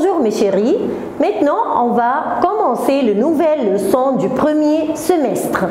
Bonjour mes chéris, maintenant on va commencer la nouvelle leçon du premier semestre.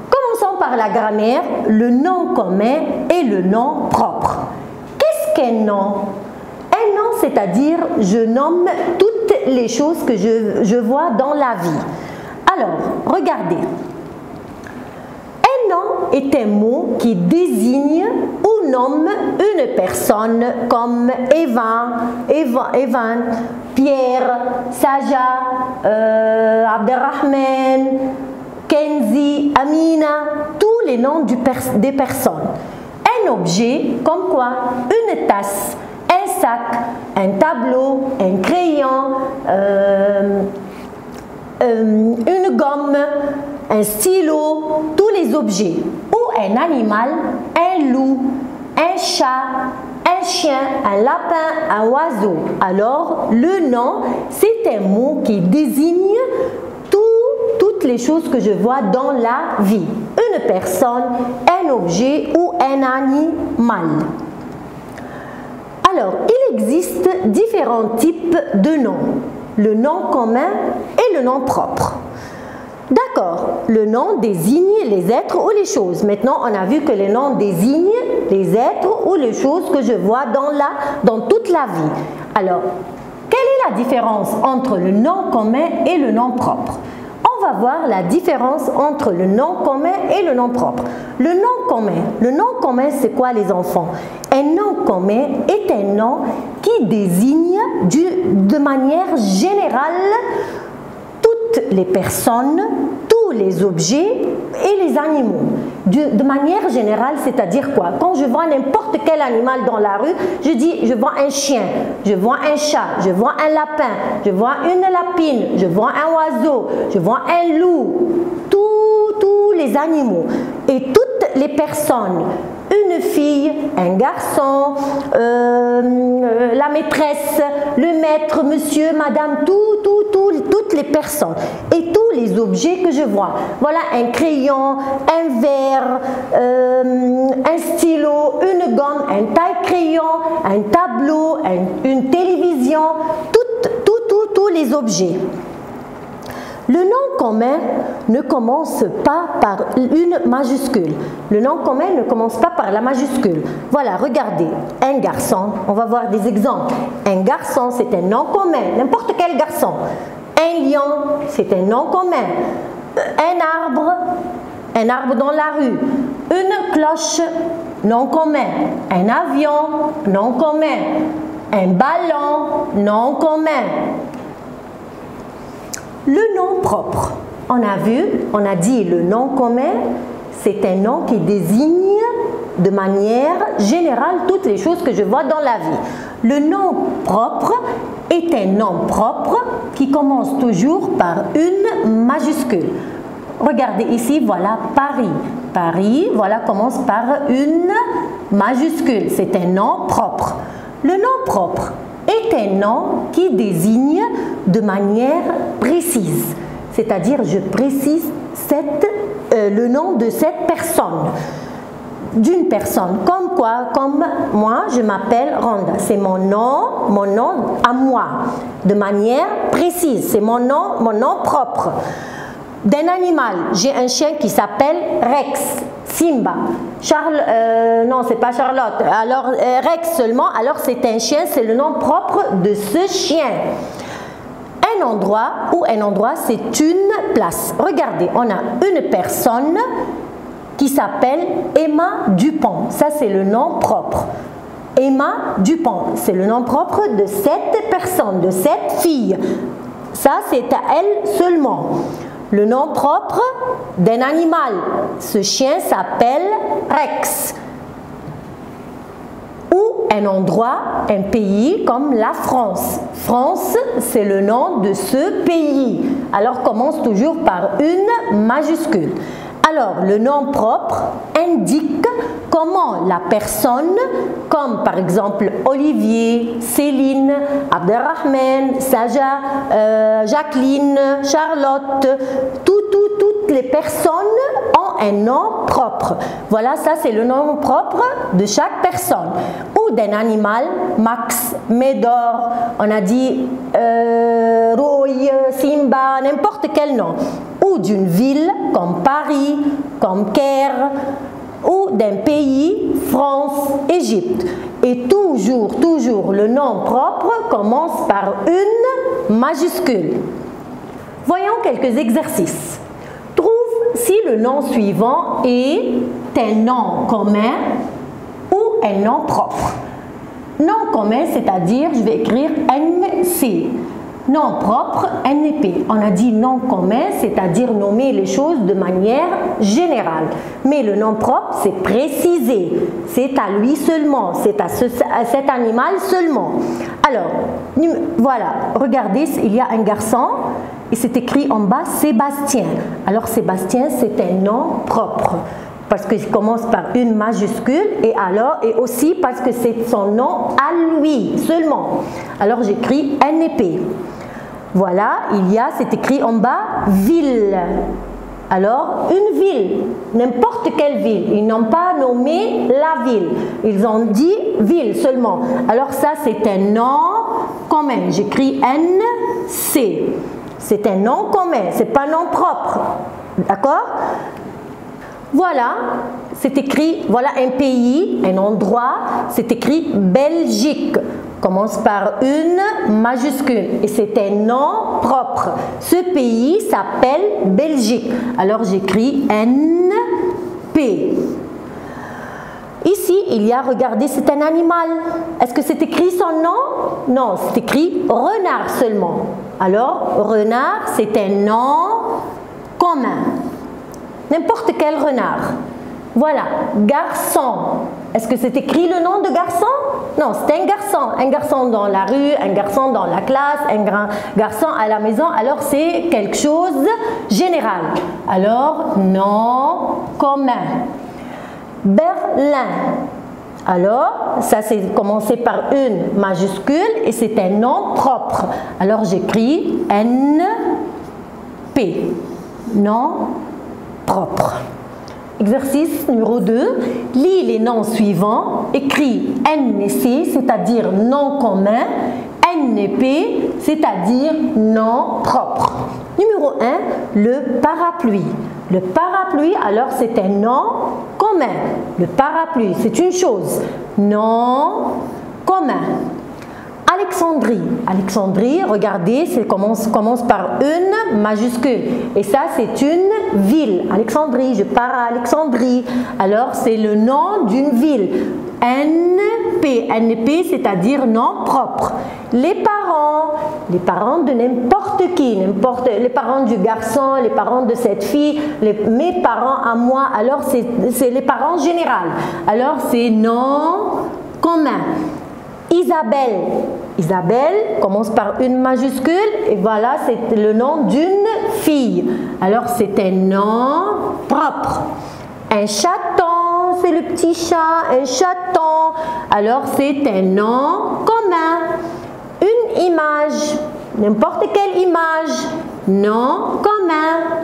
Commençons par la grammaire, le nom commun et le nom propre. Qu'est-ce qu'un nom? Un nom, c'est-à-dire je nomme toutes les choses que je vois dans la vie. Alors, regardez. Un nom est un mot qui désigne ou nomme une personne comme Evan, Pierre, Saja, Abderrahman, Kenzi, Amina, tous les noms des personnes. Un objet comme quoi? Une tasse, un sac, un tableau, un crayon, une gomme, un stylo, tous les objets. Ou un animal, un loup, un chat, un chien, un lapin, un oiseau. Alors, le nom, c'est un mot qui désigne toutes les choses que je vois dans la vie. Une personne, un objet ou un animal. Alors, il existe différents types de noms. Le nom commun et le nom propre. D'accord, le nom désigne les êtres ou les choses. Maintenant, on a vu que le nom désigne les êtres ou les choses que je vois dans toute la vie. Alors, quelle est la différence entre le nom commun et le nom propre? On va voir la différence entre le nom commun et le nom propre. Le nom commun, c'est quoi les enfants? Un nom commun est un nom qui désigne de manière générale toutes les personnes, tous les objets et les animaux. De manière générale, c'est-à-dire quoi? Quand je vois n'importe quel animal dans la rue, je dis je vois un chien, je vois un chat, je vois un lapin, je vois une lapine, je vois un oiseau, je vois un loup, tous les animaux et toutes les personnes. Une fille, un garçon, la maîtresse, le maître, monsieur, madame, toutes les personnes et tous les objets que je vois. Voilà un crayon, un verre, un stylo, une gomme, un taille-crayon, un tableau, une télévision, tous les objets. Le nom commun ne commence pas par une majuscule. Le nom commun ne commence pas par la majuscule. Voilà, regardez, un garçon, on va voir des exemples. Un garçon, c'est un nom commun, n'importe quel garçon. Un lion, c'est un nom commun. Un arbre dans la rue. Une cloche, nom commun. Un avion, nom commun. Un ballon, nom commun. Le nom propre, on a dit le nom commun, c'est un nom qui désigne de manière générale toutes les choses que je vois dans la vie. Le nom propre est un nom propre qui commence toujours par une majuscule. Regardez ici, voilà Paris. Paris, voilà, commence par une majuscule. C'est un nom propre. Le nom propre est un nom qui désigne de manière précise. C'est-à-dire, je précise le nom de cette personne. D'une personne. Comme quoi? Comme moi, je m'appelle Randa. C'est mon nom à moi. De manière précise. C'est mon nom propre. D'un animal, j'ai un chien qui s'appelle Rex, Simba. Non, c'est pas Charlotte. Alors, Rex seulement, alors c'est un chien, c'est le nom propre de ce chien. Un endroit, c'est une place. Regardez, on a une personne qui s'appelle Emma Dupont. Ça, c'est le nom propre. Emma Dupont, c'est le nom propre de cette personne, de cette fille. Ça, c'est à elle seulement. Le nom propre d'un animal. Ce chien s'appelle Rex. Ou un endroit, un pays comme la France. France, c'est le nom de ce pays. Alors, commence toujours par une majuscule. Alors, le nom propre indique comment la personne, comme par exemple Olivier, Céline, Abderrahman, Saja, Jacqueline, Charlotte, toutes les personnes ont un nom propre. Voilà, ça c'est le nom propre de chaque personne. Ou ou d'un animal, Max, Médor, on a dit Roy, Simba, n'importe quel nom, ou d'une ville comme Paris, comme Caire, ou d'un pays, France, Égypte. Et toujours, le nom propre commence par une majuscule. Voyons quelques exercices. Trouve si le nom suivant est un nom commun ou un nom propre. Nom commun, c'est-à-dire, je vais écrire NC. Nom propre, NP. On a dit nom commun, c'est-à-dire nommer les choses de manière générale. Mais le nom propre, c'est précisé. C'est à lui seulement. C'est à cet animal seulement. Alors, voilà. Regardez, il y a un garçon et c'est écrit en bas Sébastien. Alors, Sébastien, c'est un nom propre. Parce qu'il commence par une majuscule et aussi parce que c'est son nom à lui seulement. Alors, j'écris NP. Voilà, c'est écrit en bas ville. Alors, une ville, n'importe quelle ville. Ils n'ont pas nommé la ville. Ils ont dit ville seulement. Alors ça, c'est un nom commun. J'écris NC. C'est un nom commun, c'est pas un nom propre. D'accord? Voilà, c'est écrit, voilà un pays, un endroit, c'est écrit Belgique. Commence par une majuscule et c'est un nom propre. Ce pays s'appelle Belgique. Alors j'écris NP. Ici, il y a, regardez, c'est un animal. Est-ce que c'est écrit son nom? Non, c'est écrit renard seulement. Alors, renard, c'est un nom commun. N'importe quel renard. Voilà, garçon. Est-ce que c'est écrit le nom de garçon? Non, c'est un garçon. Un garçon dans la rue, un garçon dans la classe, un grand garçon à la maison. Alors, c'est quelque chose de général. Alors, nom commun. Berlin. Alors, ça c'est commencé par une majuscule et c'est un nom propre. Alors, j'écris NP. Nom propre. Exercice numéro 2. Lis les noms suivants. Écris NC, c'est-à-dire nom commun. NP, c'est-à-dire nom propre. Numéro 1, le parapluie. Le parapluie, alors c'est un nom commun. Le parapluie, c'est une chose. Nom commun. Alexandrie. Alexandrie, regardez, ça commence par une majuscule. Et ça, c'est une ville. Alexandrie, je pars à Alexandrie. Alors, c'est le nom d'une ville. NP. NP, c'est-à-dire nom propre. Les parents de n'importe qui, les parents du garçon, les parents de cette fille, mes parents à moi, alors c'est les parents généraux. Alors, c'est nom commun. Isabelle. Isabelle commence par une majuscule et voilà, c'est le nom d'une fille. Alors, c'est un nom propre. Un chaton, c'est le petit chat, un chaton. Alors, c'est un nom commun. Une image, n'importe quelle image, nom commun.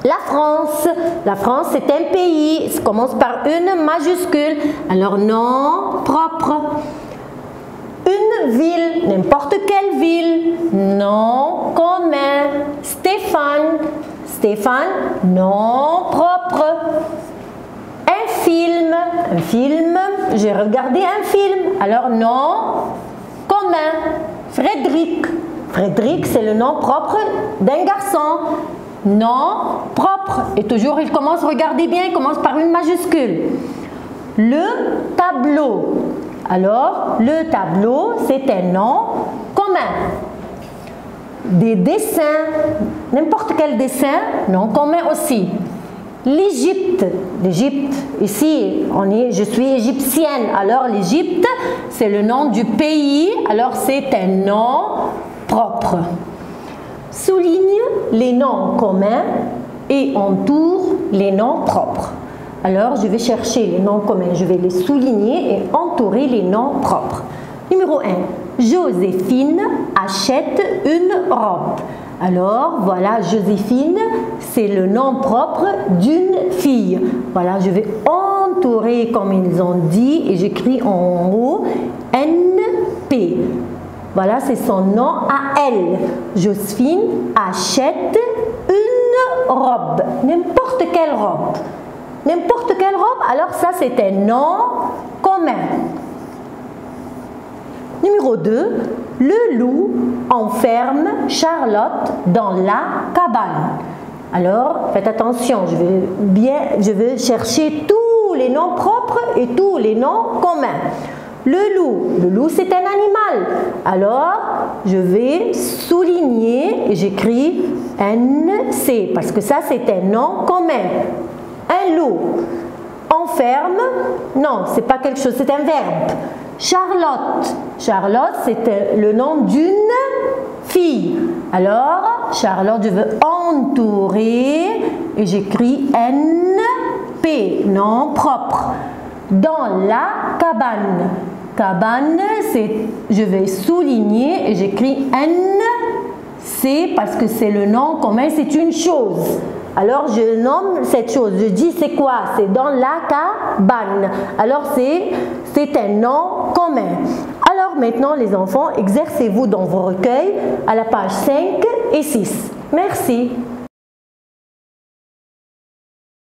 La France c'est un pays, ça commence par une majuscule, alors nom propre. Une ville, n'importe quelle ville, nom commun. Stéphane, nom propre. Un film, j'ai regardé un film, alors nom commun. Frédéric, c'est le nom propre d'un garçon. Nom propre. Et toujours, il commence, regardez bien, il commence par une majuscule. Le tableau. Alors, le tableau, c'est un nom commun. Des dessins, n'importe quel dessin, nom commun aussi. L'Égypte. L'Égypte, ici, je suis égyptienne. Alors, l'Égypte, c'est le nom du pays. Alors, c'est un nom propre. Souligne les noms communs et entoure les noms propres. Alors, je vais chercher les noms communs, je vais les souligner et entourer les noms propres. Numéro 1. Joséphine achète une robe. Alors, voilà, Joséphine, c'est le nom propre d'une fille. Voilà, je vais entouré comme ils ont dit et j'écris en haut NP. Voilà, c'est son nom à elle. Joséphine achète une robe. N'importe quelle robe. N'importe quelle robe, alors ça c'est un nom commun. Numéro 2, le loup enferme Charlotte dans la cabane. Alors, faites attention, je vais chercher tous les noms propres et tous les noms communs. Le loup c'est un animal. Alors, je vais souligner et j'écris NC parce que ça c'est un nom commun. Un loup. Enferme, non, c'est pas quelque chose, c'est un verbe. Charlotte. Charlotte, c'est le nom d'une fille. Alors, Charlotte, je veux entourer et j'écris NP, nom propre. Dans la cabane. Cabane, je vais souligner et j'écris NC parce que c'est le nom commun, c'est une chose. Alors, je nomme cette chose. Je dis c'est quoi? C'est dans la cabane. Alors, c'est un nom commun. Alors, maintenant, les enfants, exercez-vous dans vos recueils à la page 5 et 6. Merci.